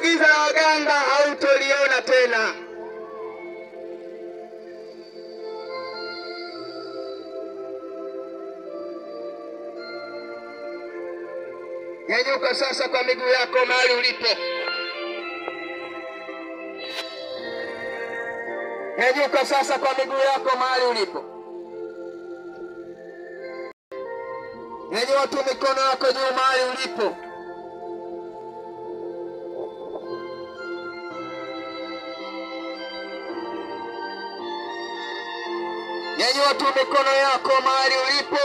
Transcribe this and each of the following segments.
giza la waganga hautoliona tena. Nyanyuka sasa kwa miguu yako mahali ulipo. Nyanyuka sasa kwa miguu yako mahali ulipo. Nyanyua tu mikono yako juu mahali ulipo. Nyanyua tu mikono yako mahali ulipo.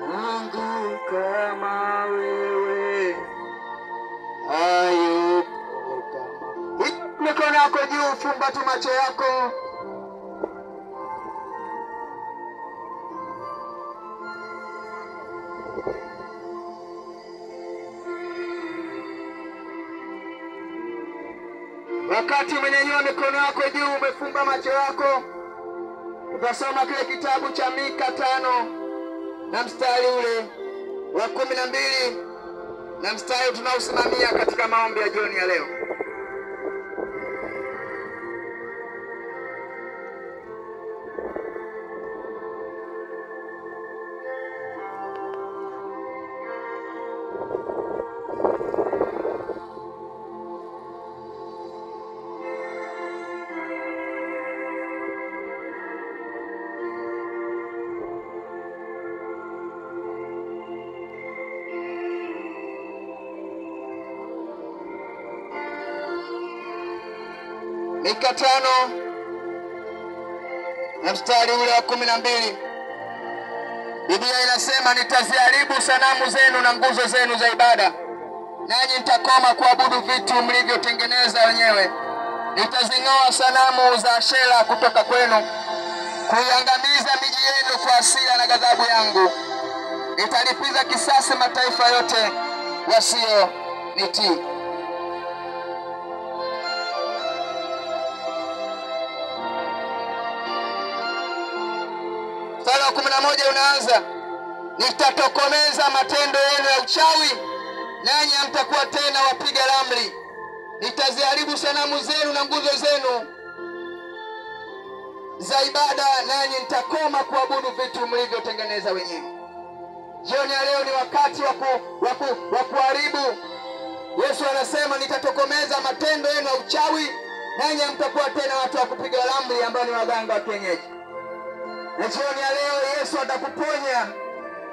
Mungu kama wewe hayupo kama. Mikono yako juu, fumba tu macho yako. Wakati umenyanyua mikono yako juu, umefumba macho yako, utasoma kile kitabu cha Mika 5 na mstari ule wa 12 na mstari tunaosimamia katika maombi ya jioni ya leo. Mika 5 na mstari ule wa 12. Biblia inasema, nitaziharibu sanamu zenu na nguzo zenu za ibada, nanyi nitakoma kuabudu vitu mlivyotengeneza wenyewe. Nitazing'oa sanamu za Ashera kutoka kwenu, kuiangamiza miji yenu kwa hasira na ghadhabu yangu. Nitalipiza kisasi mataifa yote wasio nitii. Mstari wa 11 unaanza, nitatokomeza matendo yenu ya uchawi, nanyi hamtakuwa tena wapiga ramli. Nitaziharibu sanamu zenu na nguzo zenu za ibada, nanyi nitakoma kuabudu vitu mlivyotengeneza wenyewe. Jioni ya leo ni wakati wa kuharibu. Yesu anasema, nitatokomeza matendo yenu ya uchawi, nanyi hamtakuwa tena watu wa kupiga ramli ambao ni waganga wa kienyeji. Na jioni ya leo Yesu atakuponya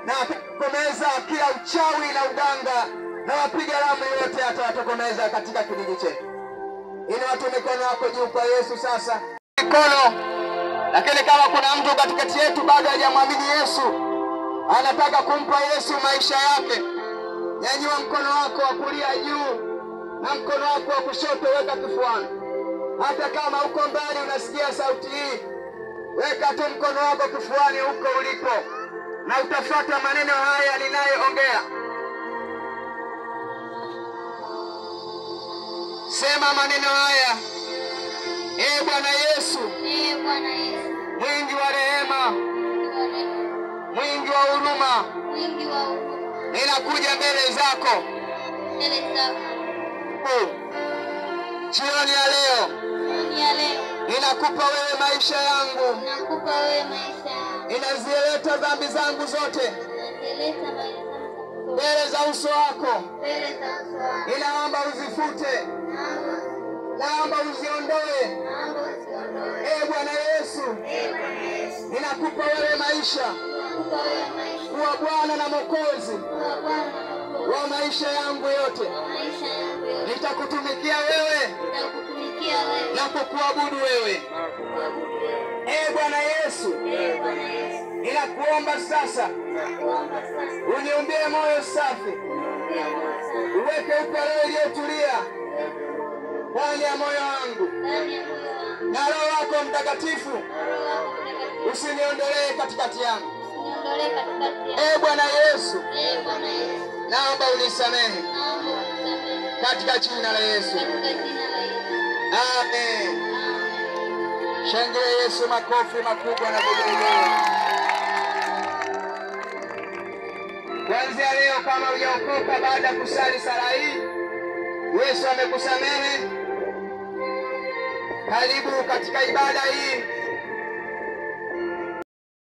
na atakomeza kila uchawi na uganga, na wapiga ramli wote atawatokomeza katika kijiji chetu. Ili watu mikono yako juu kwa Yesu sasa. Mikono. Lakini kama kuna mtu katikati yetu bado hajamwamini Yesu, anataka kumpa Yesu maisha yake, nyanyua mkono wako wa kulia juu na mkono wako wa kushoto weka kifuani. Hata kama uko mbali unasikia sauti hii, weka tu mkono wako kifuani huko ulipo, na utafuata maneno haya ninayoongea. Sema maneno haya. Ee Bwana Yesu, mwingi wa rehema, mwingi wa huruma, ninakuja mbele zako. Jioni ya leo ninakupa wewe maisha yangu. Ninazileta dhambi zangu zote mbele za uso wako. Ninaomba uzifute, naomba uziondoe. Ee Bwana Yesu, ninakupa wewe maisha kuwa Bwana na Mwokozi wa maisha yangu yote. Nitakutumikia wewe na kukuabudu wewe. Ee Bwana Yesu, ninakuomba sasa uniumbie moyo safi, uweke upendo uliotulia ndani ya moyo wangu, na Roho wako Mtakatifu usiniondolee katikati yangu. Ee Bwana Yesu, naomba unisamehe katika jina la Yesu. Amen. Shangilia Yesu makofi makubwa na vigelegele. Kuanzia leo kama hujaokoka baada ya kusali sala hii, Yesu amekusamehe. Karibu katika ibada hii.